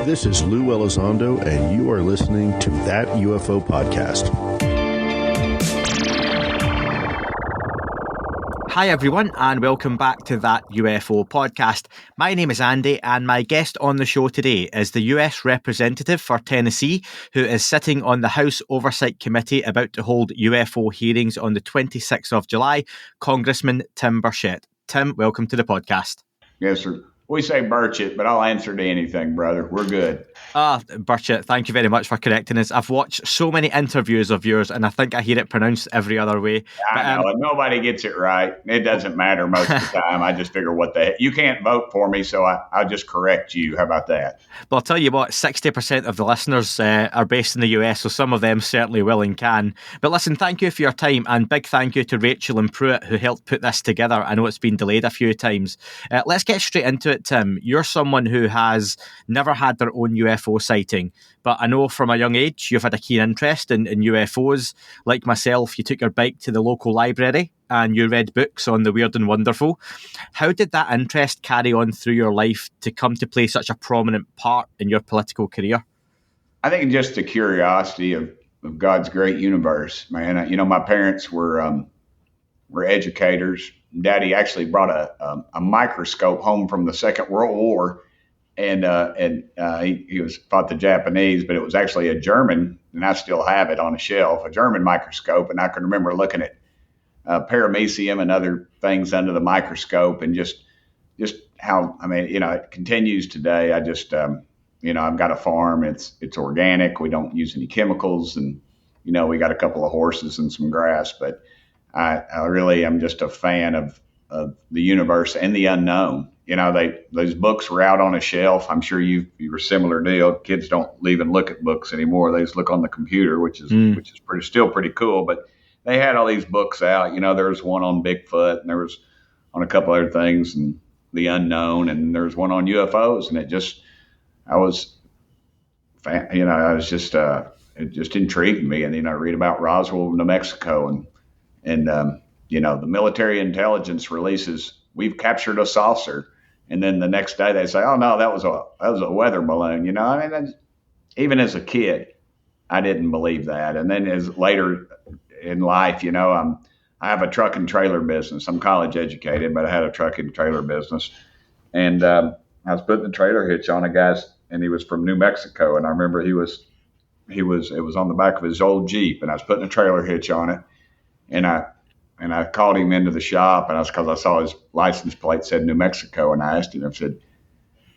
This is Lou Elizondo, and you are listening to That UFO Podcast. Hi everyone, and welcome back to That UFO Podcast. My name is Andy, and my guest on the show today is the US Representative for Tennessee, who is sitting on the House Oversight Committee about to hold UFO hearings on the 26th of July, Congressman Tim Burchett. Tim, welcome to the podcast. Yes, sir. We say Burchett, but I'll answer to anything, brother. We're good. Burchett, thank you very much for correcting us. I've watched so many interviews of yours, and I think I hear it pronounced every other way. I know. Nobody gets it right. It doesn't matter most of the time. I just figure what the heck. You can't vote for me, so I'll just correct you. How about that? Well, I'll tell you what, 60% of the listeners are based in the US, so some of them certainly will and can. But listen, thank you for your time, and big thank you to Rachel and Pruitt, who helped put this together. I know it's been delayed a few times. Let's get straight into it, Tim. You're someone who has never had their own UFO sighting, but I know from a young age you've had a keen interest in UFOs. Like myself, you took your bike to the local library and you read books on the weird and wonderful. How did that interest carry on through your life to come to play such a prominent part in your political career? I think just the curiosity of God's great universe, man. You know, my parents were educators. Daddy actually brought a microscope home from the Second World War, and he fought the Japanese, but it was actually a German, and I still have it on a shelf, a German microscope, and I can remember looking at paramecium and other things under the microscope, and just how, I mean, you know, it continues today. I just, you know, I've got a farm. It's organic. We don't use any chemicals, and you know, we got a couple of horses and some grass, but I really am just a fan of the universe and the unknown. You know, those books were out on a shelf. I'm sure you were similar deal. Kids don't even look at books anymore. They just look on the computer, which is still pretty cool. But they had all these books out. You know, there was one on Bigfoot, and there was on a couple other things, and the unknown, and there was one on UFOs, and it just intrigued me. And, you know, I read about Roswell, New Mexico, and you know, the military intelligence releases, we've captured a saucer. And then the next day they say, oh no, that was a weather balloon. You know, I mean, even as a kid, I didn't believe that. And then as later in life, you know, I have a truck and trailer business. I'm college educated, but I had a truck and trailer business. And I was putting the trailer hitch on a guy's, and he was from New Mexico. And I remember it was on the back of his old Jeep, and I was putting a trailer hitch on it. And I called him into the shop, and because I saw his license plate said New Mexico, and I asked him, I said,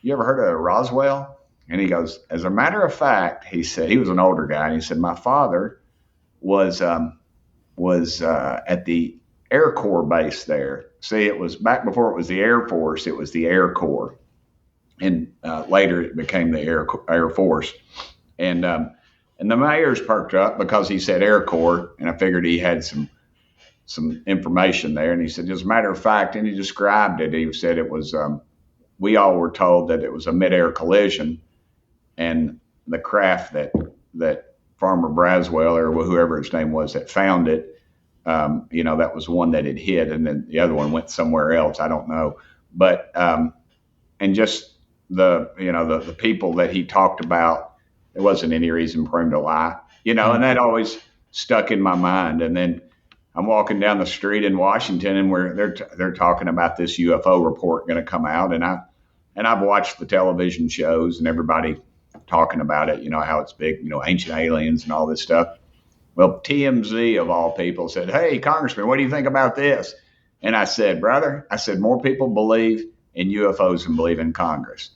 you ever heard of Roswell? And he goes, as a matter of fact, he said, he was an older guy, and he said, my father was at the Air Corps base there. See, it was back before it was the Air Force, it was the Air Corps. And later it became the Air Force. And the mayor's perked up because he said Air Corps, and I figured he had some information there. And he said, as a matter of fact, and he described it, he said it was, we all were told that it was a midair collision, and the craft that Farmer Braswell, or whoever his name was that found it, you know, that was one that had hit, and then the other one went somewhere else. I don't know. But, and just the people that he talked about, there wasn't any reason for him to lie, you know, and that always stuck in my mind. And then I'm walking down the street in Washington, and they're talking about this UFO report going to come out, and I've watched the television shows and everybody talking about it, you know, how it's big, you know, ancient aliens and all this stuff. Well, TMZ of all people said, hey, Congressman, what do you think about this? And I said, brother, more people believe in UFOs than believe in Congress.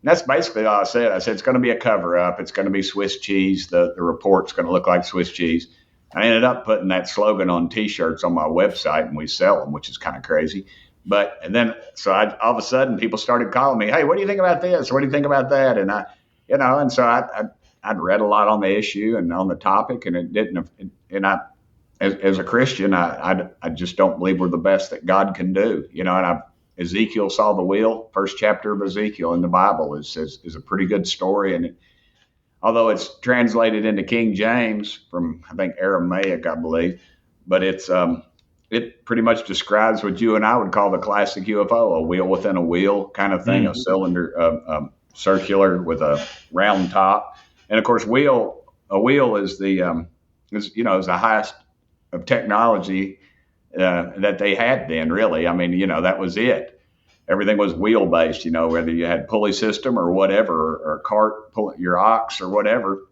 And that's basically all I said. I said, it's going to be a cover up. It's going to be Swiss cheese. The report's going to look like Swiss cheese. I ended up putting that slogan on T-shirts on my website, and we sell them, which is kind of crazy. But, and then, so all of a sudden people started calling me, hey, what do you think about this? What do you think about that? And I'd read a lot on the issue and on the topic, and it didn't, and as a Christian, I just don't believe we're the best that God can do, you know, and Ezekiel saw the wheel, first chapter of Ezekiel in the Bible is a pretty good story. And although it's translated into King James from, I think, Aramaic, I believe, but it pretty much describes what you and I would call the classic UFO, a wheel within a wheel kind of thing, a cylinder, circular with a round top, and of course, a wheel is the is the highest of technology that they had then. Really, I mean, that was it. Everything was wheel based. Whether you had pulley system or whatever, or a cart pull your ox or whatever.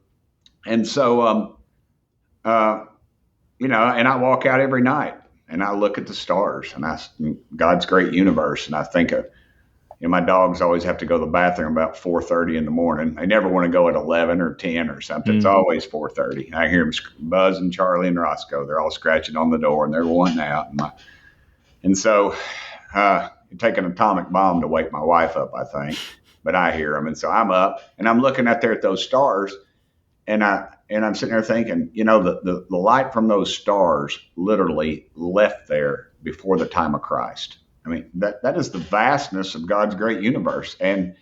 And so, and I walk out every night and I look at the stars and God's great universe, and I think of. My dogs always have to go to the bathroom about 4:30 in the morning. They never want to go at 11 or 10 or something. It's always 4:30. I hear them buzzing, Charlie and Roscoe. They're all scratching on the door and they're wanting out. And so it'd take an atomic bomb to wake my wife up, I think. But I hear them. And so I'm up and I'm looking out there at those stars. And I'm sitting there thinking, the light from those stars literally left there before the time of Christ. I mean, that is the vastness of God's great universe. And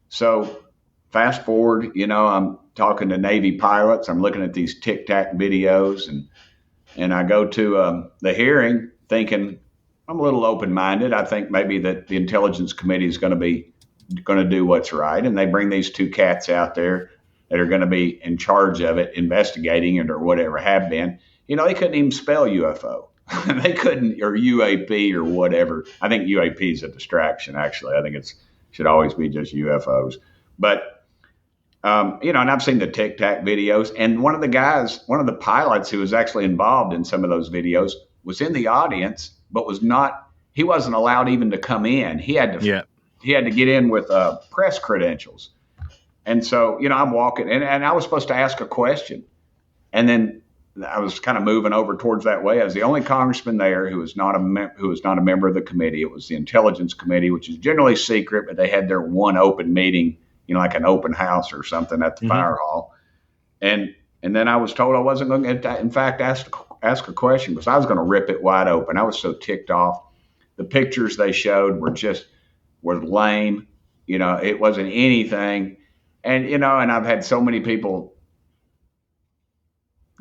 so fast forward, I'm talking to Navy pilots. I'm looking at these Tic Tac videos and I go to the hearing thinking I'm a little open-minded. I think maybe that the Intelligence Committee is going to do what's right. And they bring these two cats out there that are going to be in charge of it, investigating it or whatever have been. They couldn't even spell UFO. They couldn't, or UAP or whatever. I think UAP is a distraction, actually. I think it should always be just UFOs. But, and I've seen the Tic Tac videos. And one of the pilots who was actually involved in some of those videos was in the audience, but he wasn't allowed even to come in. He had to get in with press credentials. And so, I'm walking and I was supposed to ask a question. And then I was kind of moving over towards that way. I was the only congressman there who was not a member of the committee. It was the Intelligence Committee, which is generally secret, but they had their one open meeting, like an open house or something at the fire hall. And then I was told I wasn't going to, in fact, ask a question because I was going to rip it wide open. I was so ticked off. The pictures they showed were lame. It wasn't anything. And, and I've had so many people,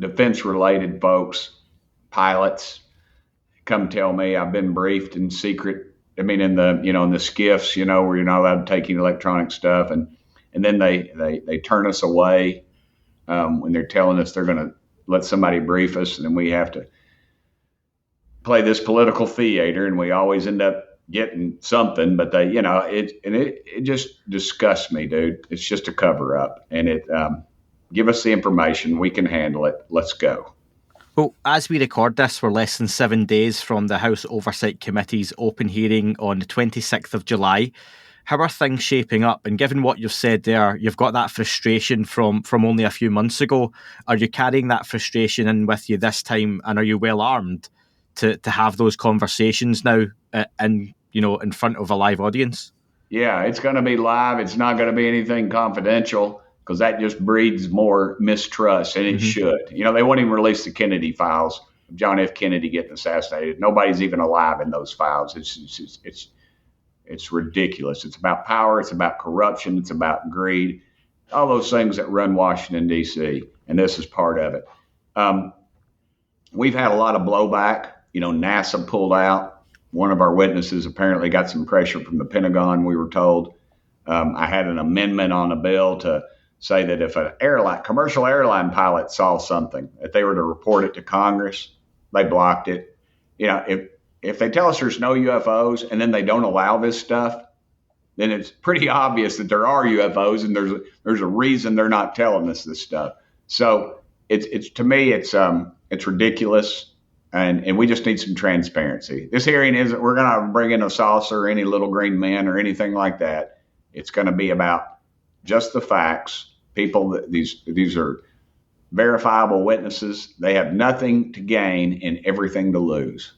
defense-related folks, pilots, come tell me I've been briefed in secret. I mean, in the skiffs, where you're not allowed to take any electronic stuff, and then they turn us away when they're telling us they're going to let somebody brief us, and then we have to play this political theater, and we always end up getting something. But it just disgusts me, dude. It's just a cover up, and it. Give us the information. We can handle it. Let's go. Well, as we record this, we're less than 7 days from the House Oversight Committee's open hearing on the 26th of July. How are things shaping up? And given what you've said there, you've got that frustration from only a few months ago. Are you carrying that frustration in with you this time? And are you well armed to have those conversations now in front of a live audience? Yeah, it's going to be live. It's not going to be anything confidential, because that just breeds more mistrust, and it should. They won't even release the Kennedy files of John F. Kennedy getting assassinated. Nobody's even alive in those files. It's ridiculous. It's about power. It's about corruption. It's about greed. All those things that run Washington, D.C., and this is part of it. We've had a lot of blowback. NASA pulled out. One of our witnesses apparently got some pressure from the Pentagon, we were told. I had an amendment on a bill to say that if an commercial airline pilot saw something, if they were to report it to Congress, they blocked it. If they tell us there's no UFOs and then they don't allow this stuff, then it's pretty obvious that there are UFOs, and there's a reason they're not telling us this stuff. So it's to me it's ridiculous, and we just need some transparency. This hearing isn't we're going to bring in a saucer or any little green men or anything like that. It's going to be about just the facts. People, these are verifiable witnesses. They have nothing to gain and everything to lose.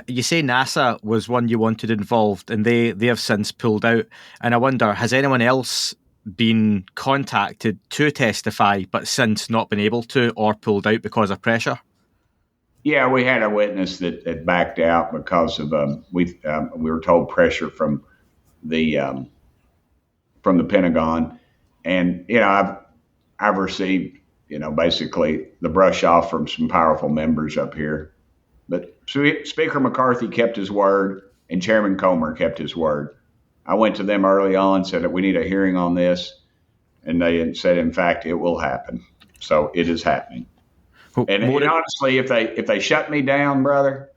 You say NASA was one you wanted involved, and they have since pulled out. And I wonder, has anyone else been contacted to testify but since not been able to, or pulled out because of pressure? Yeah, we had a witness that backed out because of we were told pressure from the Pentagon. And, I've received, basically the brush off from some powerful members up here. But Speaker McCarthy kept his word, and Chairman Comer kept his word. I went to them early on, said that we need a hearing on this, and they said, in fact, it will happen. So it is happening. And honestly, if they shut me down, brother,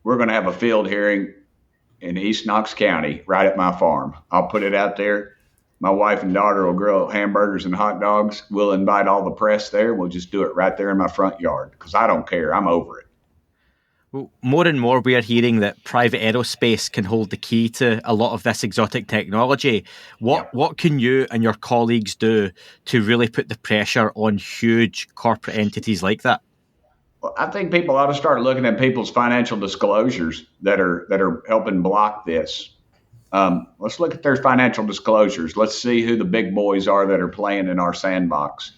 we're going to have a field hearing in East Knox County, right at my farm. I'll put it out there. My wife and daughter will grill hamburgers and hot dogs. We'll invite all the press there. We'll just do it right there in my front yard because I don't care. I'm over it. Well, more and more we are hearing that private aerospace can hold the key to a lot of this exotic technology. What can you and your colleagues do to really put the pressure on huge corporate entities like that? Well, I think people ought to start looking at people's financial disclosures that are helping block this. Let's look at their financial disclosures. Let's see who the big boys are that are playing in our sandbox,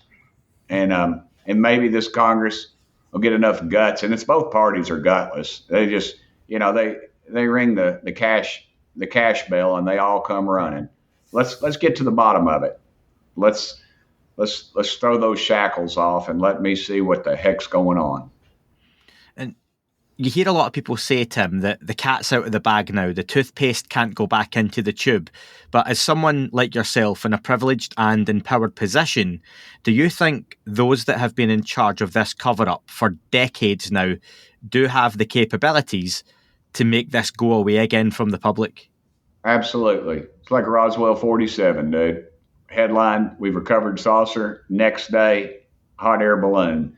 and maybe this Congress will get enough guts. And it's both parties are gutless. They just they ring the cash bell and they all come running. Let's get to the bottom of it. Let's throw those shackles off and let me see what the heck's going on. And you hear a lot of people say, Tim, that the cat's out of the bag now. The toothpaste can't go back into the tube. But as someone like yourself in a privileged and empowered position, do you think those that have been in charge of this cover-up for decades now do have the capabilities to make this go away again from the public? Absolutely. It's like Roswell 47, dude. Headline, we've recovered saucer. Next day, hot air balloon.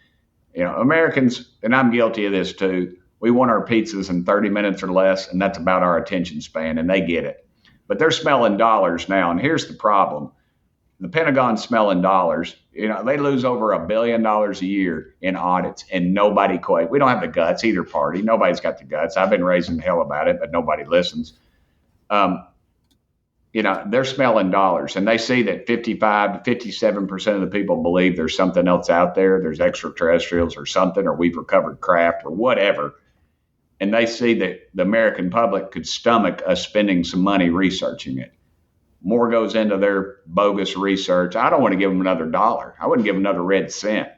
Americans, and I'm guilty of this too, we want our pizzas in 30 minutes or less, and that's about our attention span, and they get it. But they're smelling dollars now, and here's the problem. The Pentagon's smelling dollars. They lose over $1 billion a year in audits, and nobody quit. We don't have the guts, either party. Nobody's got the guts. I've been raising hell about it, but nobody listens. They're smelling dollars, and they see that 55 to 57% of the people believe there's something else out there. There's extraterrestrials or something, or we've recovered craft or whatever. And they see that the American public could stomach us spending some money researching it. More goes into their bogus research. I don't want to give them another dollar. I wouldn't give them another red cent.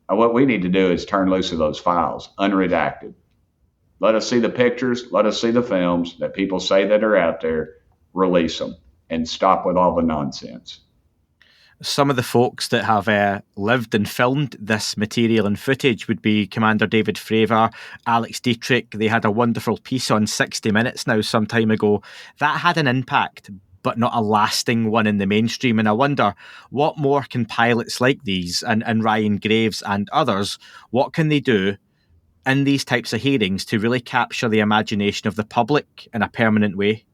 What we need to do is turn loose of those files, unredacted. Let us see the pictures. Let us see the films that people say that are out there. Release them and stop with all the nonsense. Some of the folks that have lived and filmed this material and footage would be Commander David Fravor, Alex Dietrich. They had a wonderful piece on 60 Minutes now some time ago. That had an impact, but not a lasting one in the mainstream. And I wonder, what more can pilots like these and Ryan Graves and others, what can they do in these types of hearings to really capture the imagination of the public in a permanent way?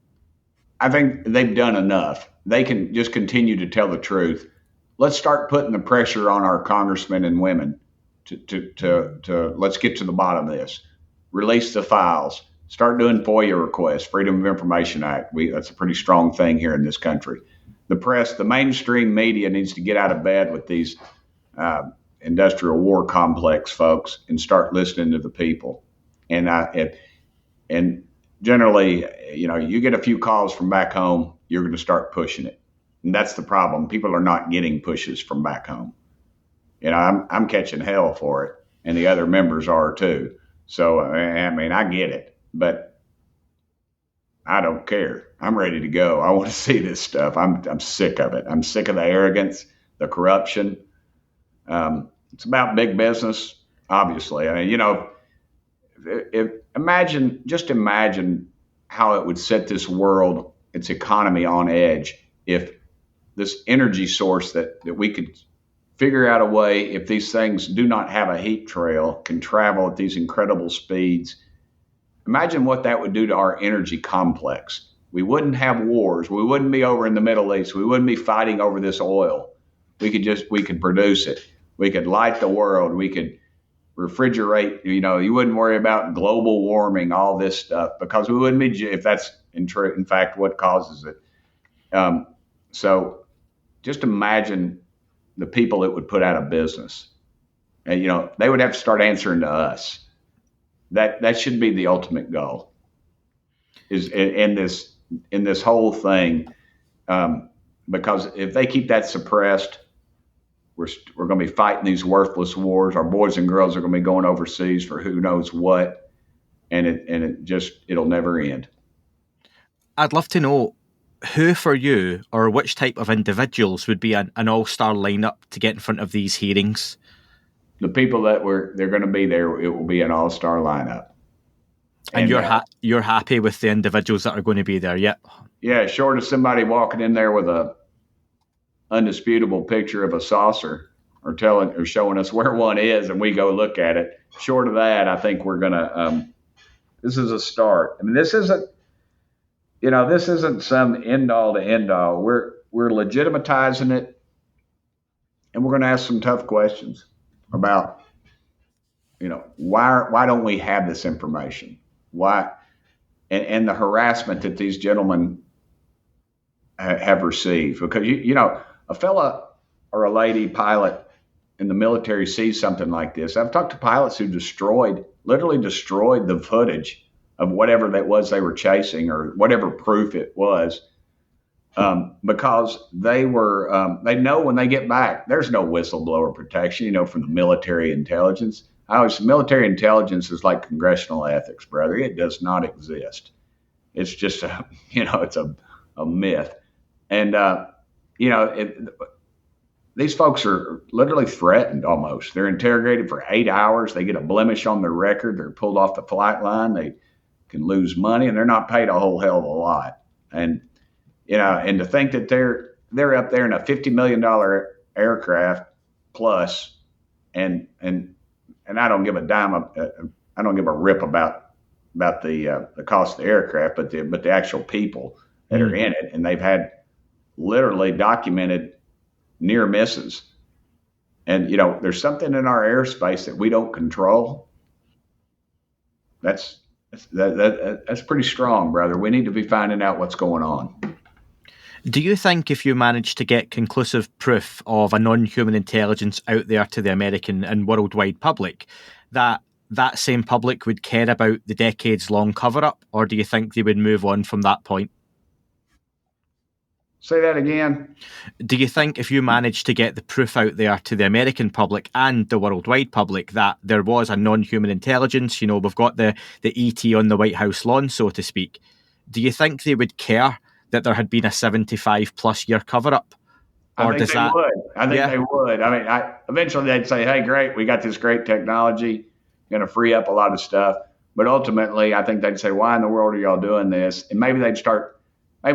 I think they've done enough. They can just continue to tell the truth. Let's start putting the pressure on our congressmen and women to let's get to the bottom of this. Release the files. Start doing FOIA requests, Freedom of Information Act. That's a pretty strong thing here in this country. The press, the mainstream media needs to get out of bed with these industrial war complex folks and start listening to the people. And generally, you get a few calls from back home, you're going to start pushing it. And that's the problem. People are not getting pushes from back home. I'm catching hell for it, and the other members are too. So, I get it, but I don't care. I'm ready to go. I want to see this stuff. I'm sick of it. I'm sick of the arrogance, the corruption. It's about big business, obviously. Imagine how it would set this world, its economy on edge if this energy source that we could figure out a way, if these things do not have a heat trail, can travel at these incredible speeds. Imagine what that would do to our energy complex. We wouldn't have wars. We wouldn't be over in the Middle East. We wouldn't be fighting over this oil. We could produce it. We could light the world. We could refrigerate, you wouldn't worry about global warming, all this stuff, because we wouldn't be, if that's in fact what causes it. So just imagine the people it would put out of business. And, they would have to start answering to us. That should be the ultimate goal, is in this whole thing. Because if they keep that suppressed, we're going to be fighting these worthless wars. Our boys and girls are going to be going overseas for who knows what, and it'll never end. I'd love to know who for you, or which type of individuals would be an all-star lineup to get in front of these hearings? The people they're going to be there, it will be an all-star lineup. And you're happy with the individuals that are going to be there, yeah? Yeah, short of somebody walking in there with a undisputable picture of a saucer or showing us where one is and we go look at it. Short of that, I think we're going to, this is a start. I mean, this isn't some end all to end all. We're legitimatizing it, and we're going to ask some tough questions about, why don't we have this information? Why, and the harassment that these gentlemen have received. Because, a fella or a lady pilot in the military sees something like this. I've talked to pilots who literally destroyed the footage of whatever that was they were chasing or whatever proof it was, because they know when they get back, there's no whistleblower protection, from the military intelligence. Military intelligence is like congressional ethics, brother. It does not exist. It's just it's a myth. And, these folks are literally threatened almost. They're interrogated for 8 hours. They get a blemish on their record. They're pulled off the flight line. They can lose money, and they're not paid a whole hell of a lot. And, and to think that they're up there in a $50 million aircraft plus, and I don't give a dime. I don't give a rip about the cost of the aircraft, but the actual people that are in it, and they've had literally documented near misses. And, there's something in our airspace that we don't control. That's pretty strong, brother. We need to be finding out what's going on. Do you think if you manage to get conclusive proof of a non-human intelligence out there to the American and worldwide public, that same public would care about the decades-long cover-up, or do you think they would move on from that point? Say that again. Do you think if you managed to get the proof out there to the American public and the worldwide public that there was a non-human intelligence, we've got the ET on the White House lawn, so to speak, do you think they would care that there had been a 75-plus year cover-up? I think they would. I mean, eventually they'd say, hey, great, we got this great technology, going to free up a lot of stuff. But ultimately, I think they'd say, why in the world are y'all doing this? And maybe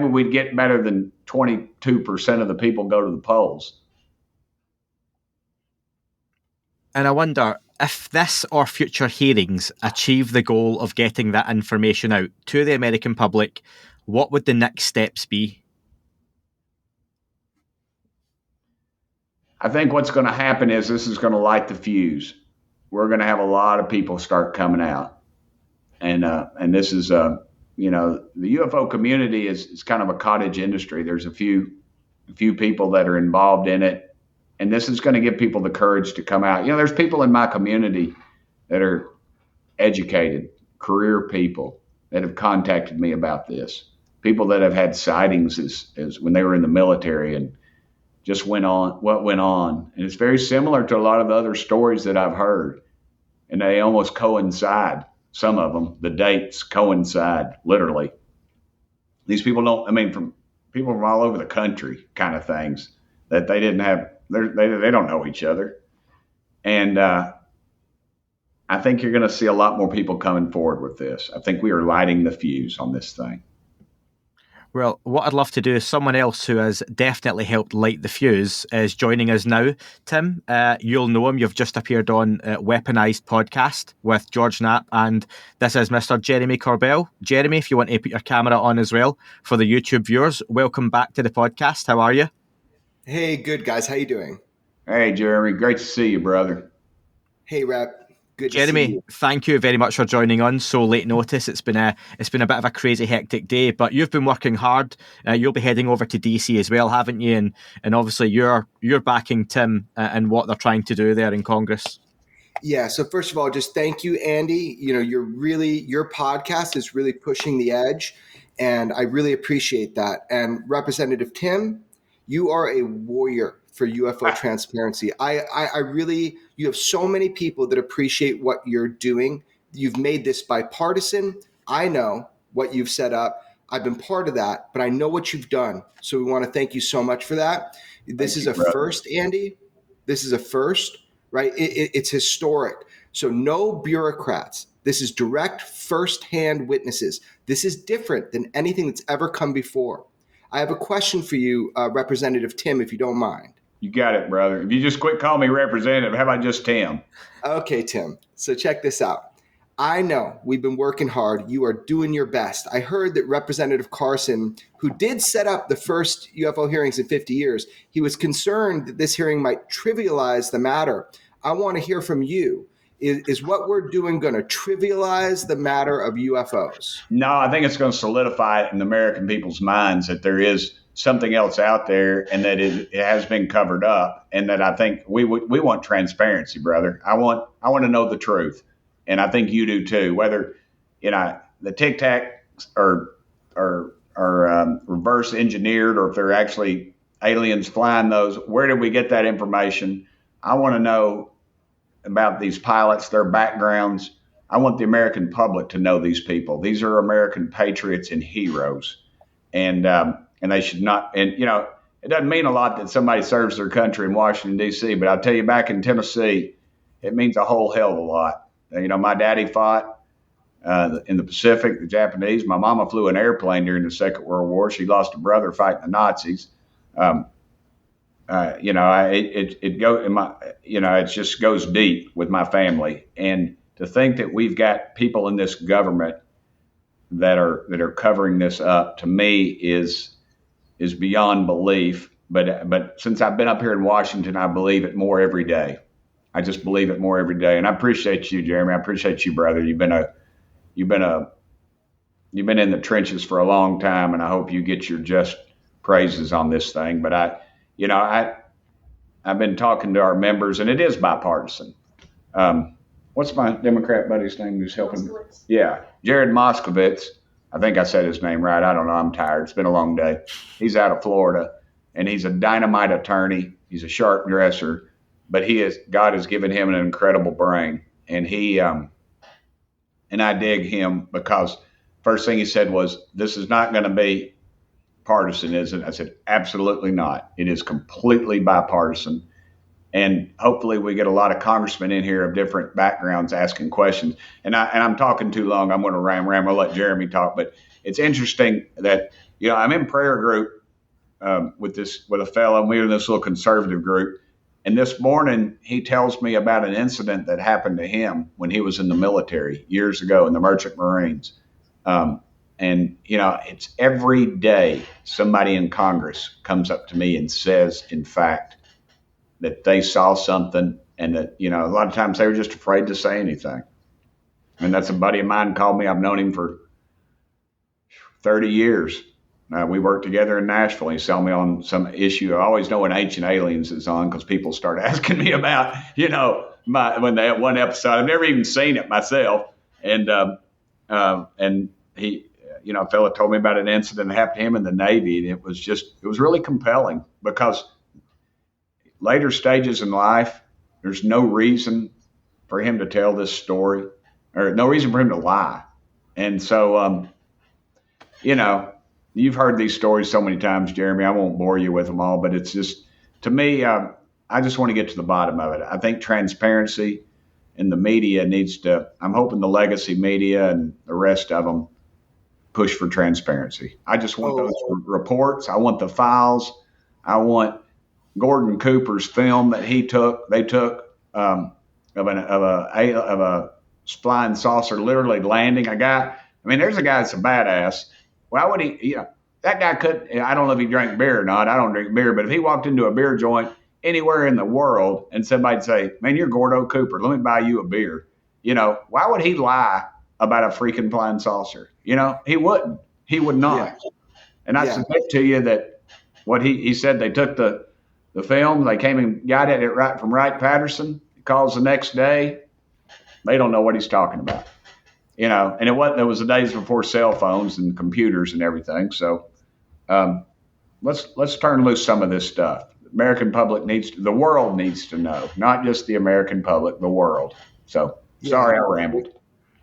we'd get better than 22% of the people go to the polls. And I wonder if this or future hearings achieve the goal of getting that information out to the American public, what would the next steps be? I think what's going to happen is this is going to light the fuse. We're going to have a lot of people start coming out. And this is, the UFO community is kind of a cottage industry. There's a few people that are involved in it. And this is going to give people the courage to come out. There's people in my community that are educated, career people that have contacted me about this. People that have had sightings as when they were in the military and just what went on. And it's very similar to a lot of the other stories that I've heard. And they almost coincide. Some of them, the dates coincide literally. These people from people from all over the country kind of things that they didn't have, they don't know each other. And I think you're going to see a lot more people coming forward with this. I think we are lighting the fuse on this thing. Well, what I'd love to do is someone else who has definitely helped light the fuse is joining us now. Tim, you'll know him. You've just appeared on Weaponized podcast with George Knapp, and this is Mr. Jeremy Corbell. Jeremy, if you want to put your camera on as well for the YouTube viewers, welcome back to the podcast. How are you? Hey, good guys. How you doing? Hey, Jeremy. Great to see you, brother. Hey, Rep. Good Jeremy, to see you. Thank you very much for joining on so late notice. It's been a bit of a crazy, hectic day, but you've been working hard. You'll be heading over to DC as well, haven't you? And obviously you're backing Tim and what they're trying to do there in Congress. Yeah. So first of all, just thank you, Andy. Your podcast is really pushing the edge, and I really appreciate that. And Representative Tim, you are a warrior for UFO transparency. I really, you have so many people that appreciate what you're doing. You've made this bipartisan. I know what you've set up. I've been part of that, but I know what you've done. So we want to thank you so much for that. This is a first, Andy. This is a first, right? It's historic. So no bureaucrats. This is direct first-hand witnesses. This is different than anything that's ever come before. I have a question for you, Representative Tim, if you don't mind. You got it, brother. If you just quit calling me representative, how about just Tim? Okay, Tim. So check this out. I know we've been working hard. You are doing your best. I heard that Representative Carson, who did set up the first UFO hearings in 50 years, he was concerned that this hearing might trivialize the matter. I want to hear from you. Is what we're doing going to trivialize the matter of UFOs? No, I think it's going to solidify it in the American people's minds that there is something else out there and that it has been covered up, and that I think we want transparency, brother. I want to know the truth. And I think you do too. Whether the Tic Tacs are reverse engineered, or if they're actually aliens flying those, where did we get that information? I want to know about these pilots, their backgrounds. I want the American public to know these people. These are American patriots and heroes, and they should not. And it doesn't mean a lot that somebody serves their country in Washington D.C., but I'll tell you, back in Tennessee, it means a whole hell of a lot. My daddy fought in the Pacific, the Japanese. My mama flew an airplane during the Second World War. She lost a brother fighting the Nazis. It just goes deep with my family. And to think that we've got people in this government that are covering this up, to me is beyond belief. But since I've been up here in Washington, I believe it more every day. I just believe it more every day, and I appreciate you, Jeremy. I appreciate you, brother. You've been in the trenches for a long time, and I hope you get your just praises on this thing. But I've been talking to our members, and it is bipartisan. What's my Democrat buddy's name who's helping? Moskowitz. Yeah, Jared Moskowitz. I think I said his name right. I don't know. I'm tired. It's been a long day. He's out of Florida, and he's a dynamite attorney. He's a sharp dresser. But God has given him an incredible brain, and I dig him because first thing he said was, "This is not going to be partisan, is it?" I said, "Absolutely not. It is completely bipartisan." And hopefully we get a lot of congressmen in here of different backgrounds asking questions. And I'm talking too long. I'm going to ram. I'll let Jeremy talk. But it's interesting that I'm in prayer group with a fellow, and we're in this little conservative group. And this morning, he tells me about an incident that happened to him when he was in the military years ago in the Merchant Marines. It's every day somebody in Congress comes up to me and says, in fact, that they saw something, and that, a lot of times they were just afraid to say anything. And that's a buddy of mine called me. I've known him for 30 years. We worked together in Nashville. He saw me on some issue. I always know when Ancient Aliens is on because people start asking me about, when they had one episode. I've never even seen it myself. And he, a fellow told me about an incident that happened to him in the Navy. And it was really compelling because later stages in life, there's no reason for him to tell this story, or no reason for him to lie. And so, you've heard these stories so many times, Jeremy. I won't bore you with them all, but it's just, to me, I just want to get to the bottom of it. I think transparency in the media I'm hoping the legacy media and the rest of them push for transparency. I just want those reports. I want the files. I want Gordon Cooper's film that they took of a flying saucer literally landing a guy. I mean, there's a guy that's a badass. Why would he, that guy couldn't, I don't know if he drank beer or not. I don't drink beer, but if he walked into a beer joint anywhere in the world and somebody'd say, "Man, you're Gordo Cooper, let me buy you a beer." Why would he lie about a freaking flying saucer? He wouldn't. He would not. Yeah. And I submit to you that what he said, they took the film, they came and got it from Wright-Patterson. He calls the next day. They don't know what he's talking about. And it was the days before cell phones and computers and everything. So let's turn loose some of this stuff. The American public the world needs to know, not just the American public, the world. So sorry I rambled.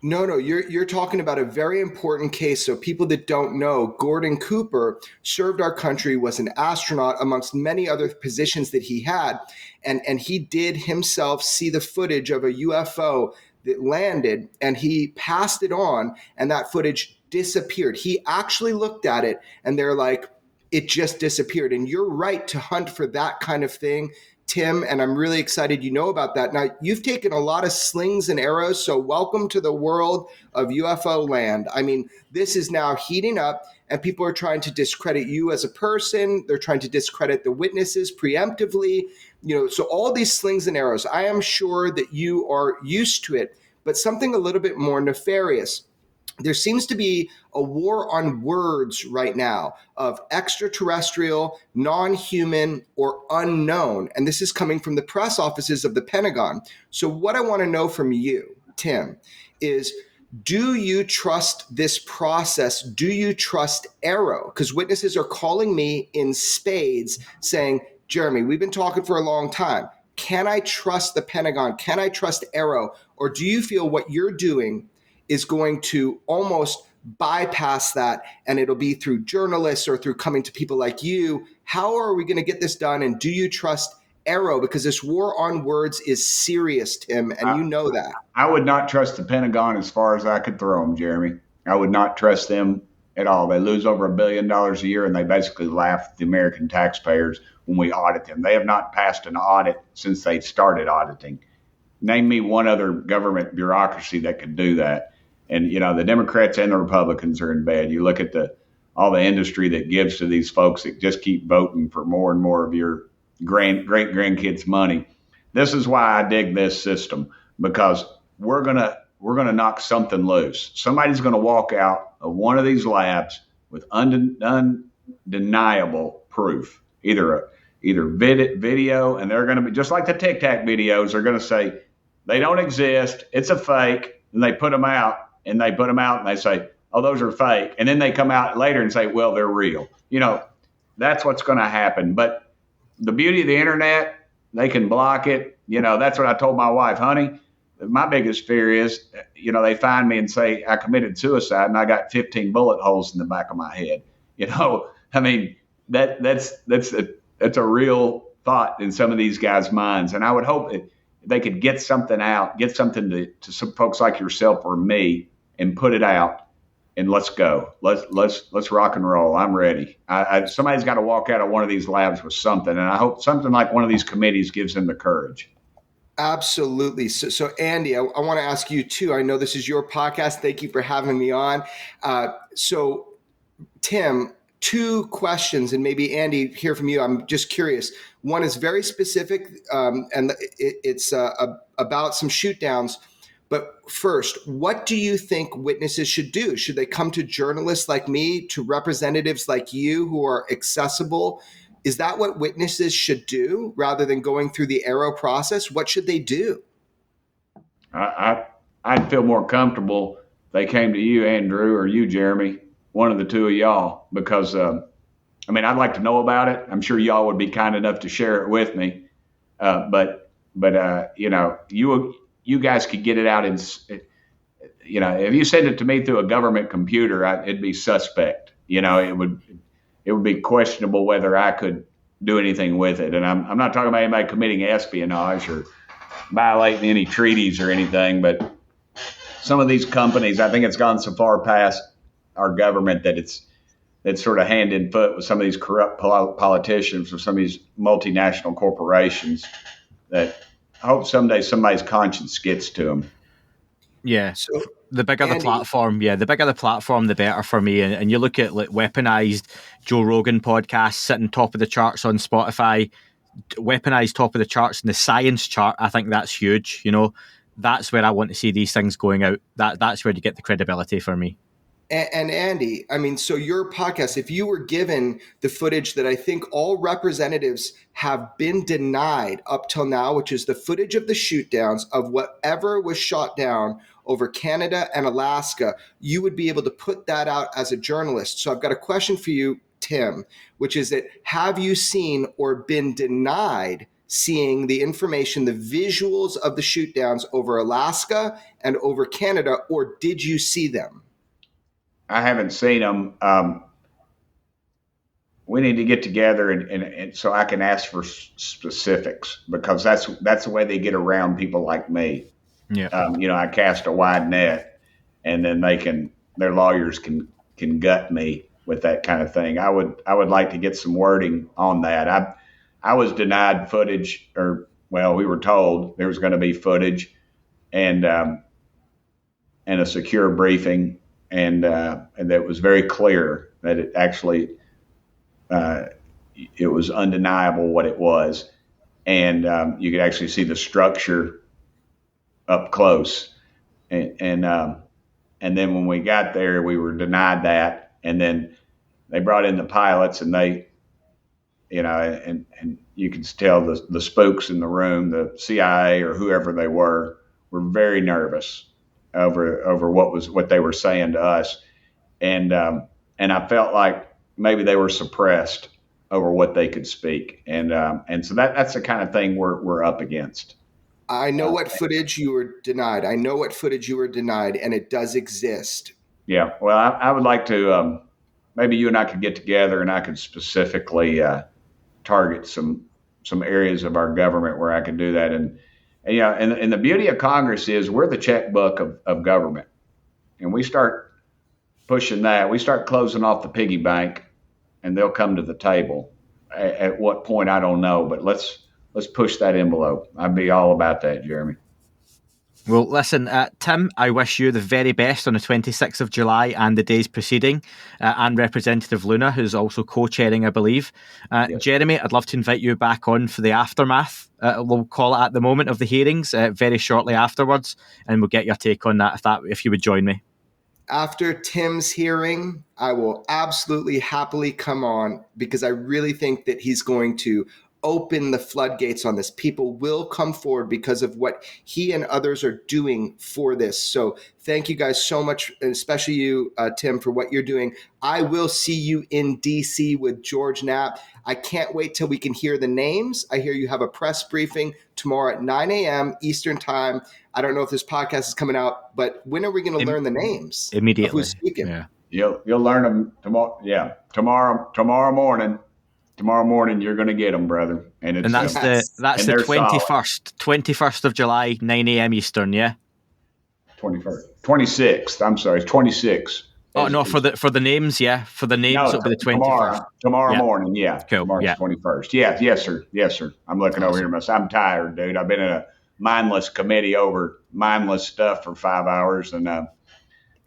No, you're talking about a very important case. So people that don't know, Gordon Cooper served our country, was an astronaut amongst many other positions that he had. And he did himself see the footage of a UFO that landed, and he passed it on, and that footage disappeared. He actually looked at it, and they're like, it just disappeared. And you're right to hunt for that kind of thing, Tim, and I'm really excited you know about that. Now, you've taken a lot of slings and arrows, so welcome to the world of UFO land. I mean, this is now heating up, and people are trying to discredit you as a person. They're trying to discredit the witnesses preemptively. So all these slings and arrows, I am sure that you are used to it, but something a little bit more nefarious. There seems to be a war on words right now of extraterrestrial, non-human, or unknown. And this is coming from the press offices of the Pentagon. So what I want to know from you, Tim, is do you trust this process? Do you trust Arrow? Because witnesses are calling me in spades saying, Jeremy, we've been talking for a long time. Can I trust the Pentagon? Can I trust Arrow? Or do you feel what you're doing is going to almost bypass that, and it'll be through journalists or through coming to people like you? How are we going to get this done? And do you trust Arrow? Because this war on words is serious, Tim, and you know that. I would not trust the Pentagon as far as I could throw them, Jeremy. I would not trust them at all. They lose over $1 billion a year, and they basically laugh at the American taxpayers when we audit them. They have not passed an audit since they started auditing. Name me one other government bureaucracy that could do that. And, the Democrats and the Republicans are in bed. You look at all the industry that gives to these folks that just keep voting for more and more of your great grandkids' money. This is why I dig this system, because we're gonna knock something loose. Somebody's gonna walk out of one of these labs with undeniable proof, either video, and they're gonna be just like the Tic Tac videos. They're gonna say they don't exist, it's a fake, and they put them out. And they put them out and they say, oh, those are fake. And then they come out later and say, well, they're real. That's what's going to happen. But the beauty of the internet, they can block it. That's what I told my wife, honey. My biggest fear is, they find me and say I committed suicide and I got 15 bullet holes in the back of my head. I mean, that's a real thought in some of these guys' minds. And I would hope that they could get something out, get something to some folks like yourself or me, and put it out, and let's go. Let's rock and roll. I'm ready. Somebody's got to walk out of one of these labs with something, and I hope something like one of these committees gives them the courage. Absolutely. So Andy, I want to ask you too. I know this is your podcast. Thank you for having me on. So Tim, 2 questions, and maybe Andy, hear from you. I'm just curious. One is very specific, and it's about some shoot downs. But first, what do you think witnesses should do? Should they come to journalists like me, to representatives like you who are accessible? Is that what witnesses should do rather than going through the Arrow process? What should they do? I'd feel more comfortable if they came to you, Andrew, or you, Jeremy, one of the two of y'all, because, I'd like to know about it. I'm sure y'all would be kind enough to share it with me. But you guys could get it out if you send it to me through a government computer, it'd be suspect. It would be questionable whether I could do anything with it. And I'm not talking about anybody committing espionage or violating any treaties or anything, but some of these companies, I think it's gone so far past our government that it's sort of hand in foot with some of these corrupt politicians or some of these multinational corporations that I hope someday somebody's conscience gets to them. Yeah. So the bigger the platform, the better for me. And you look at like weaponized Joe Rogan podcasts sitting top of the charts on Spotify, weaponized top of the charts in the science chart. I think that's huge. That's where I want to see these things going out. That's where you get the credibility for me. And Andy, so your podcast, if you were given the footage that I think all representatives have been denied up till now, which is the footage of the shoot downs of whatever was shot down over Canada and Alaska, you would be able to put that out as a journalist. So I've got a question for you, Tim, which is that have you seen or been denied seeing the information, the visuals of the shoot downs over Alaska and over Canada, or did you see them? I haven't seen them. We need to get together and so I can ask for specifics, because that's the way they get around people like me. Yeah. I cast a wide net, and then their lawyers can gut me with that kind of thing. I would like to get some wording on that. I was denied footage, we were told there was going to be footage and a secure briefing, and that was very clear that it actually it was undeniable what it was, and you could actually see the structure up close, and then when we got there, we were denied that, and then they brought in the pilots, and they, and you could tell the spooks in the room, the CIA or whoever they were very nervous over what they were saying to us, and I felt like maybe they were suppressed over what they could speak, and so that's the kind of thing we're up against. I know what footage you were denied. And it does exist. Yeah, well, I would like to. Maybe you and I could get together, and I could specifically target some areas of our government where I could do that. And the beauty of Congress is we're the checkbook of government, and we start pushing that. We start closing off the piggy bank, and they'll come to the table. At what point, I don't know, but let's push that envelope. I'd be all about that, Jeremy. Well, listen, Tim, I wish you the very best on the 26th of July and the days preceding, and Representative Luna, who's also co-chairing, I believe. Yes. Jeremy, I'd love to invite you back on for the aftermath, we'll call it at the moment, of the hearings, very shortly afterwards, and we'll get your take on that if you would join me. After Tim's hearing, I will absolutely happily come on, because I really think that he's going to open the floodgates on this. People will come forward because of what he and others are doing for this. So thank you guys so much, and especially you, Tim, for what you're doing. I will see you in D.C. with George Knapp. I can't wait till we can hear the names. I hear you have a press briefing tomorrow at 9 a.m. Eastern time. I don't know if this podcast is coming out, but when are we going to learn the names? Immediately. Of who's speaking? Yeah. You'll learn them tomorrow. Yeah, tomorrow morning. Tomorrow morning, you're going to get them, brother. And that's the 21st of July, 9 a.m. Eastern, yeah? 26th. I'm sorry, it's 26. Oh, no, for the names, yeah. For the names, it'll be the 21st. Tomorrow morning, yeah. Cool. Tomorrow's 21st. Yeah, yes, sir. I'm looking over here myself. I'm tired, dude. I've been in a mindless committee over mindless stuff for 5 hours, and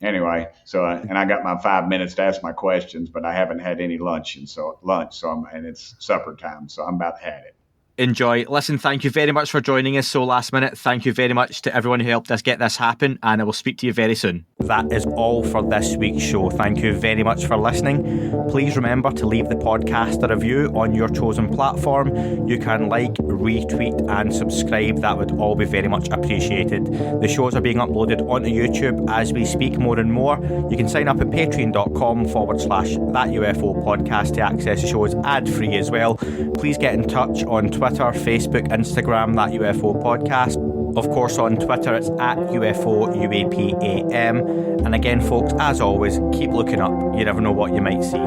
anyway, so and I got my 5 minutes to ask my questions, but I haven't had any lunch, and it's supper time, so I'm about to have it. Enjoy. Listen, thank you very much for joining us so last minute. Thank you very much to everyone who helped us get this happen, and I will speak to you very soon. That is all for this week's show. Thank you very much for listening. Please remember to leave the podcast a review on your chosen platform. You can like, retweet and subscribe. That would all be very much appreciated. The shows are being uploaded onto YouTube as we speak more and more. You can sign up at patreon.com/thatUFO podcast to access the shows ad-free as well. Please get in touch on Twitter, Facebook, Instagram, That UFO Podcast. Of course, on Twitter, it's at UFOUAPAM. And again, folks, as always, keep looking up. You never know what you might see.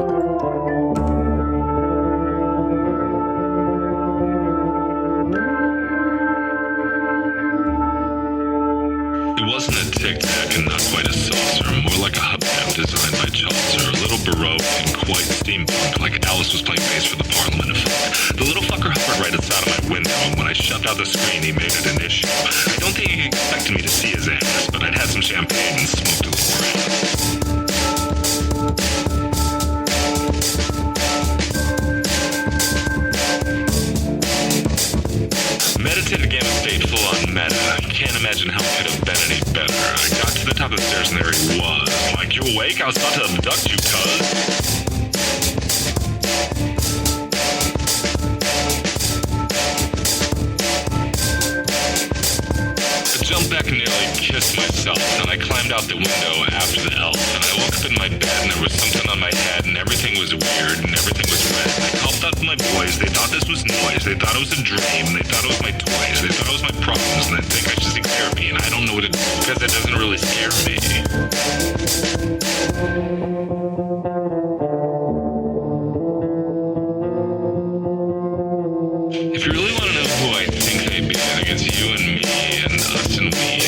It wasn't a tic-tac and not quite a saucer, more like a hubcap designed by Chaucer, a little Baroque and quite steampunk, like Alice was playing bass for the Parliament of Folk. The little fucker hovered right outside of my window, and when I shoved out the screen, he made it an issue. I don't think he expected me to see his ass, but I'd had some champagne and smoked a little around. Meditative game of state full on meta. Can't imagine how it could have been any better. I got to the top of the stairs and there he was. I'm like, you awake? I was about to abduct you, cuz. I jumped knelt back and nearly kissed myself, and I climbed out the window after the elf, and I woke up in my bed, and there was something on my head, and everything was weird, and everything was red. And I called out to my boys. They thought this was noise. They thought it was a dream. They thought it was my toys. They thought it was my problems, and they think I should seek therapy, and I don't know what to do, because it doesn't really scare me. If you really want to know who I think I be against you and me and us and we